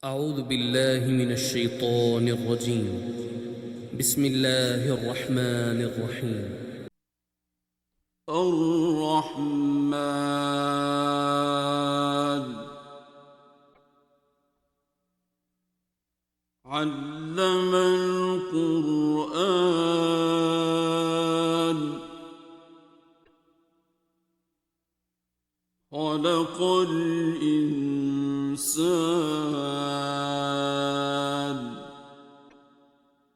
أعوذ بالله من الشيطان الرجيم. بسم الله الرحمن الرحيم. الرحمن علم القرآن خلق الإنسان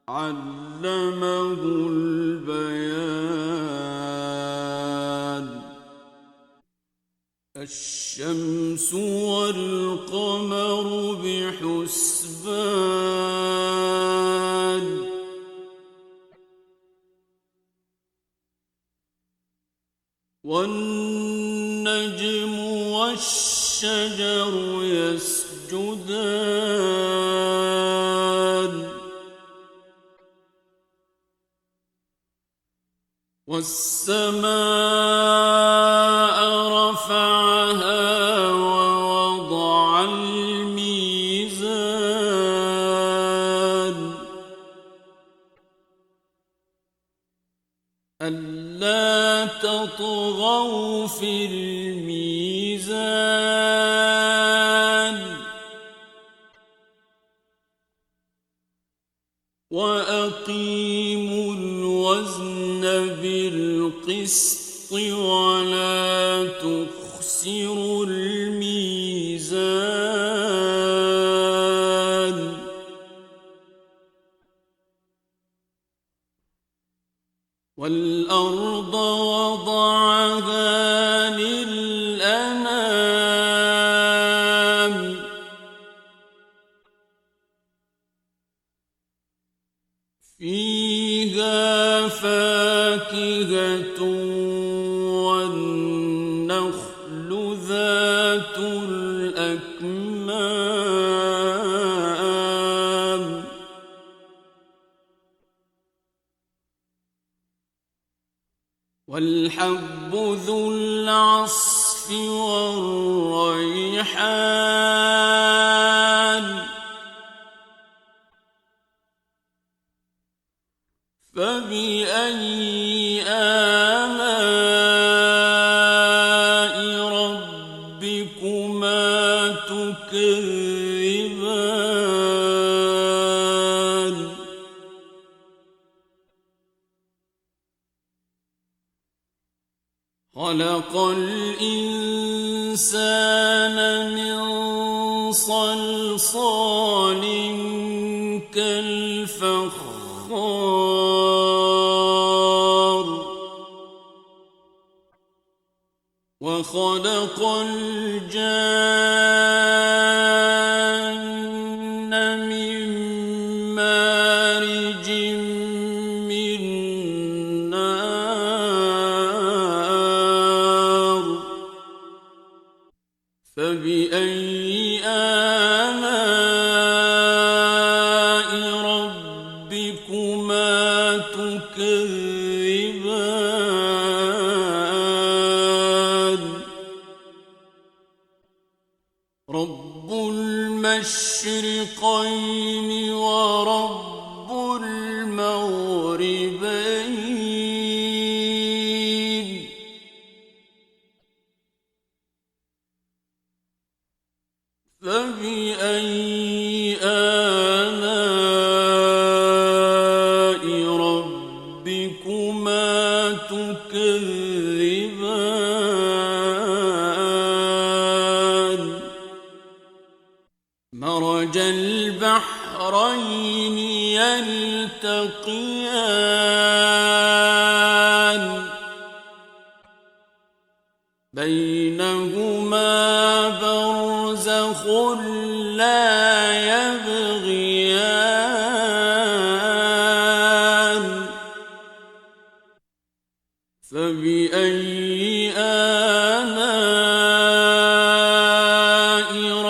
علمه البيان الشمس والقمر بحسبان والنجم والشجر يسجدان والسماء رفعها ووضع الميزان ألا تطغوا في الميزان وأقيموا الوزن بالقسط ولا تخسروا الميزان والأرض وضعها للأنام فيها فاكهة والنخل ذات الأكمام والحب ذو العصف والريحان فبأي آلاء ربكما تكذبان خلق الإنسان من صلصال كالفخار وخلق الجان من مارج من نار فبأي آلاء ربكما تكذبان رب المشرقين ورب المغربين فبأي آلاء ربكما تكذبان مرج البحرين يلتقيان بينهما برزخ لا يبغيان فبأي آلاء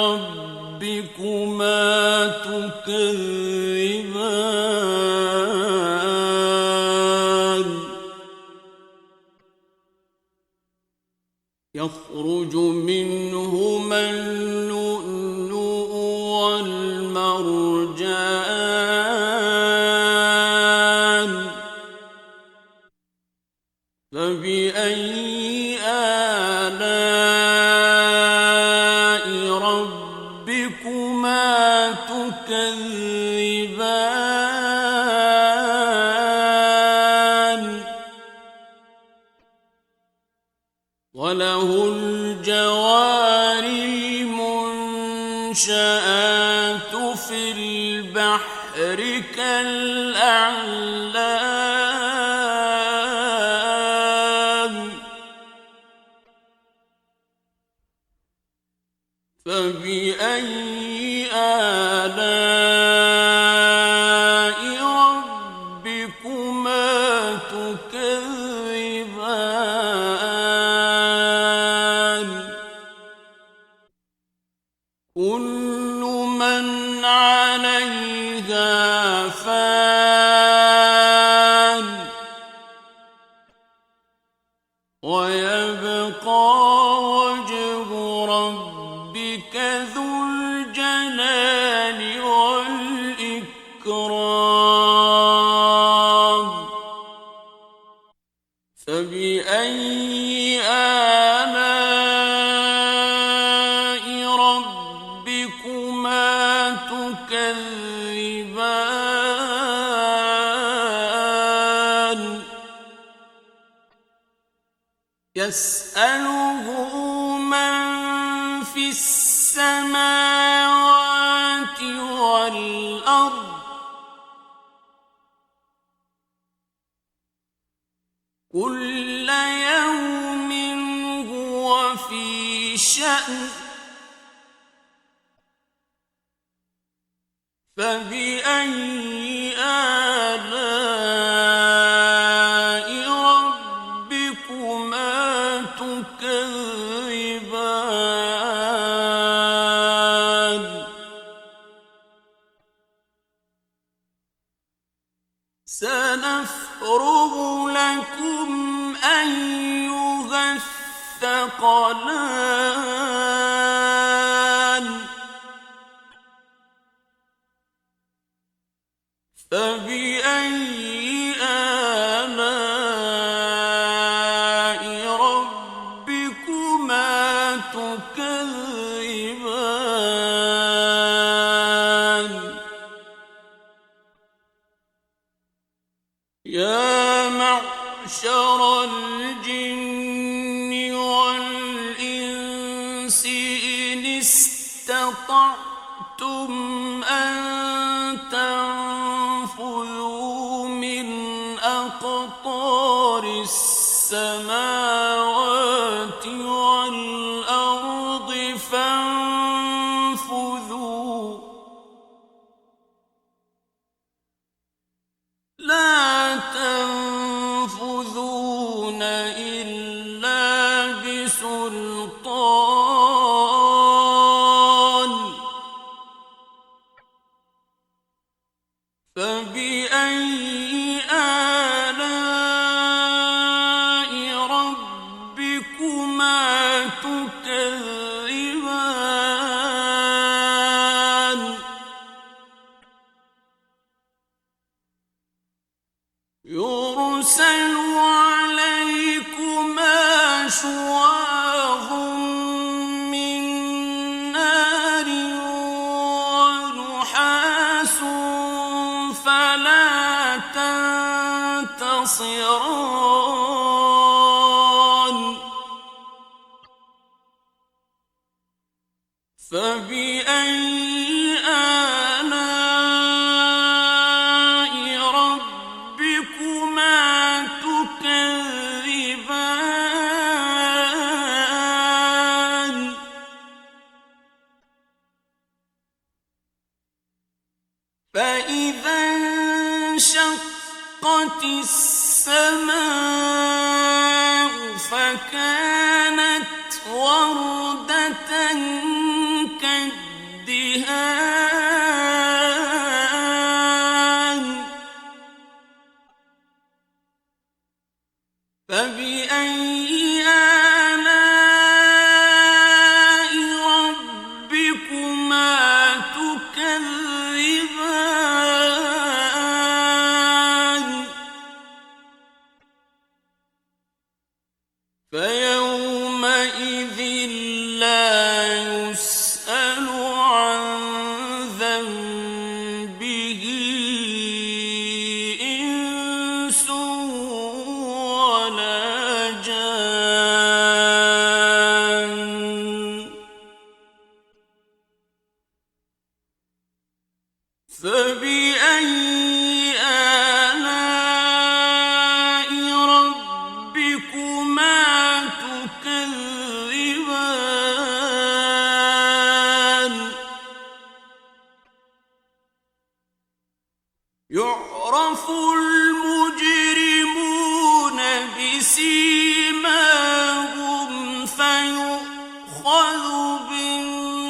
ربكما تكذبان يخرج منهما اللؤلؤ والمرجان ومرجان فبأي آلاء ربكما تكذبان وله الجوار المنشآت في البحر كالأعلام فبأي آلاء ربكما تكذبان كل من عليها فان ويبقى وجه ربك ذو الجلال والإكرام فبأي آلاء ربكما تكذبان يسأله من في السماوات والأرض كل يوم هو في شأن فبأي آلاء ربكما تكذبان سنفرغ لكم أيها الثقلان فبأي آلاء ربكما تكذبان يا معشر الجن والإنس إن استطعتم أن تنفذوا من أقطار السماوات والأرض فانفذوا لا تنفذون إلا بسلطان فبأي آلاء ربكما تكذبان يرسل عليكما شواظ من نار ونحاس فلا تنتصران فبأي آلاء ربكما تكذبان فإذا انشقت السماء فكانت وردة كالدهان فبأي آلاء ربكما تكذبان فبأي آلاء ربكما تكذبان يعرف المجرمون بسيماهم فيؤخذ بالنواصي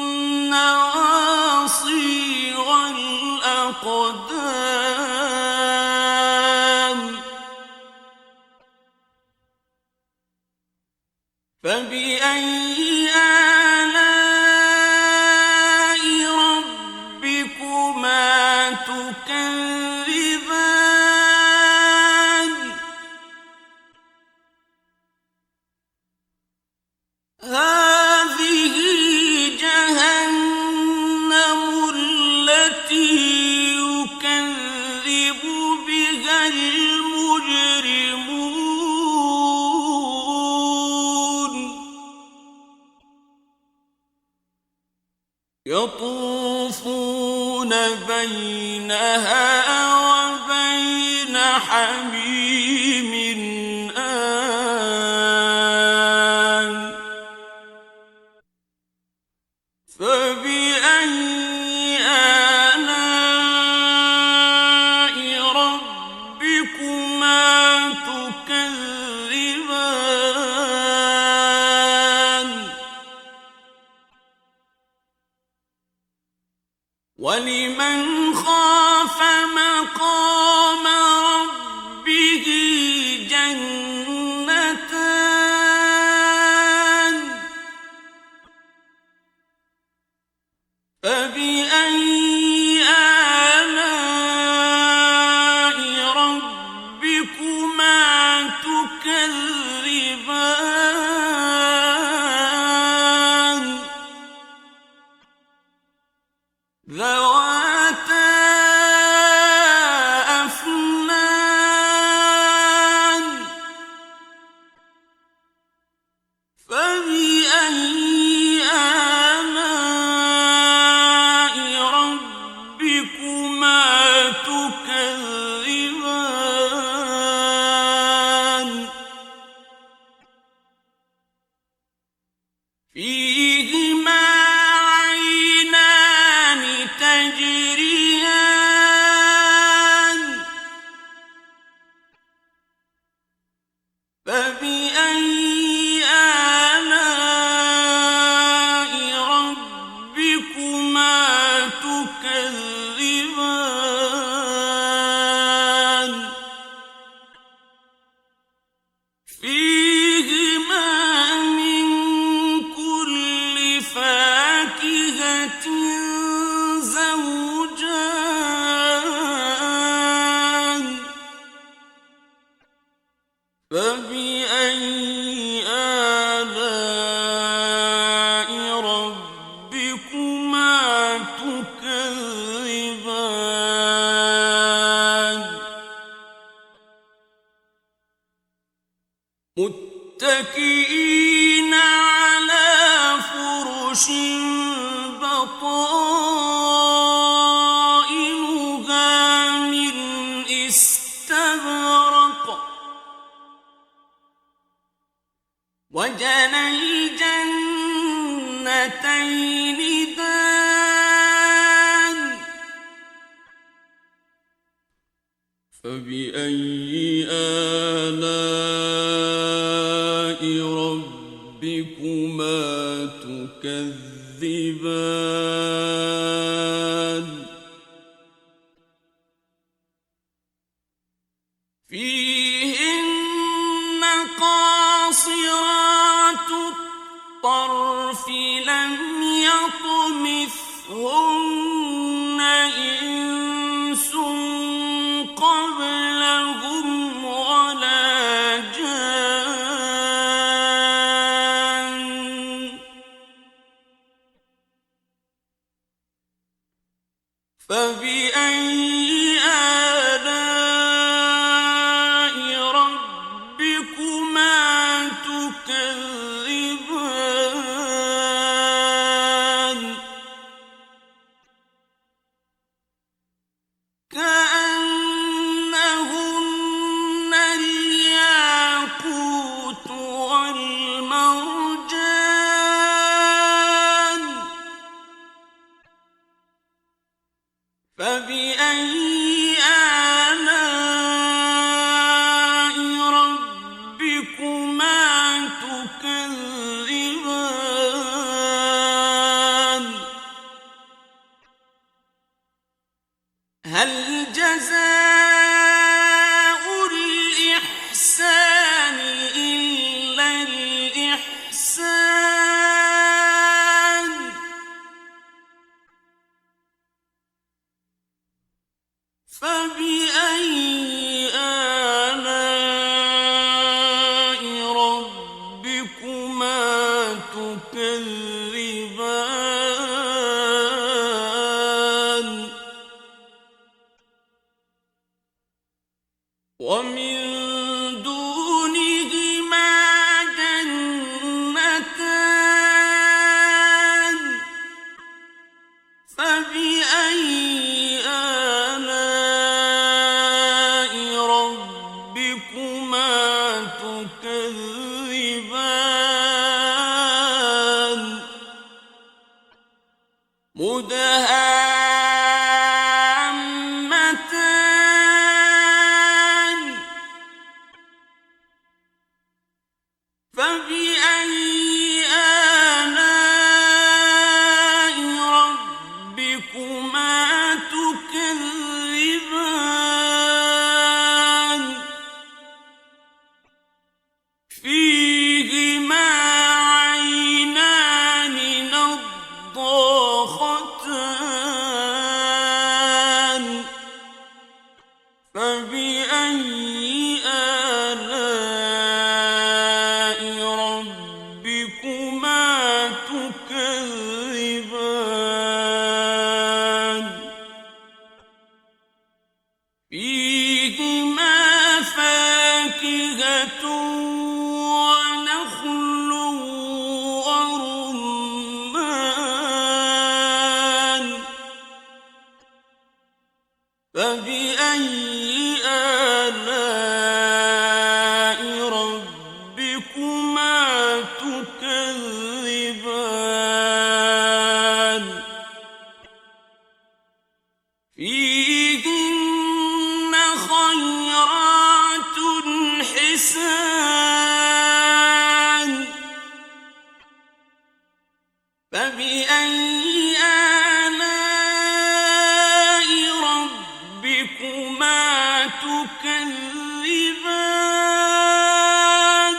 والأقدام فبأي آلاء ربكما تكذبان هذه جهنم التي يكذب بها المجرمون يطوفون بينها وبين حميم آن فبأي آلاء ربكما تكذبان ولمن خاف مقام ربه جنتان فبأي آلاء ربكما تكذبان ذواتا أفنان فبأي آلاء ربكما تكذبان فيهما عينان تجريان فبأي آلاء ربكما تكذبان فيهما من كل فاكهة زوجان فبأي آلاء ربكما تكذبان متكئين على فرش بطائنها من استبرق وجنى الجنتين دان فبأي آلاء ربكما تكذبان فيهن قاصرات الطرف لم يطمثهن إنس قبلهم ولا جان فبأي آلاء ربكما تكذبان فبأي آلاء ربكما تكذبان هل جزاء الإحسان إلا الإحسان فبأي آلاء ربكما تكذبان ومن دونهما جنتان فبأي آلاء ربكما تكذبان مدهامتان فبأي آلاء ربكما تكذبان فيهما عينان نضاختان فبأي آلاء ربكما تكذبان فيهما فاكهة ونخل ورمان فبأي آلاء ربكما تكذبان فيهن خيرات حسان فبأي آلاء ربكما تكذبان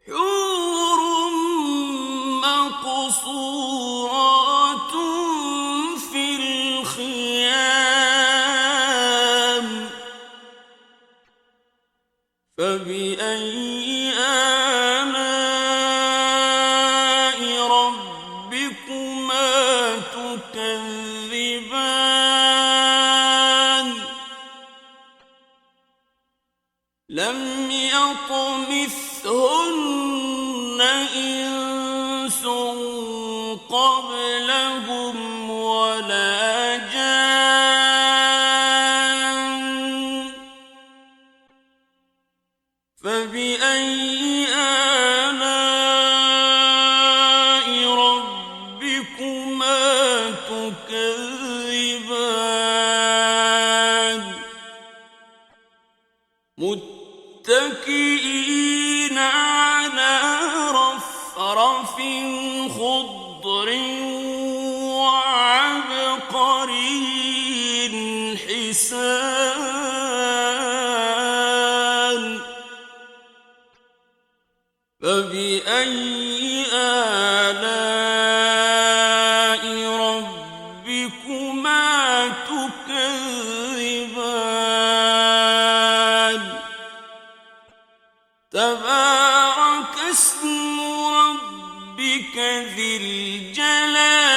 حور مقصورات في الخيام فبأي آلاء ربكما تكذبان لم يطمثهن إنس قبلهم ولا جان فبأي آلاء ربكما تكذبان متكئين على رفرف خضر وعبقري حسان فبأي آلاء ربكما تكذبان تبارك اسم ربك ذي الجلال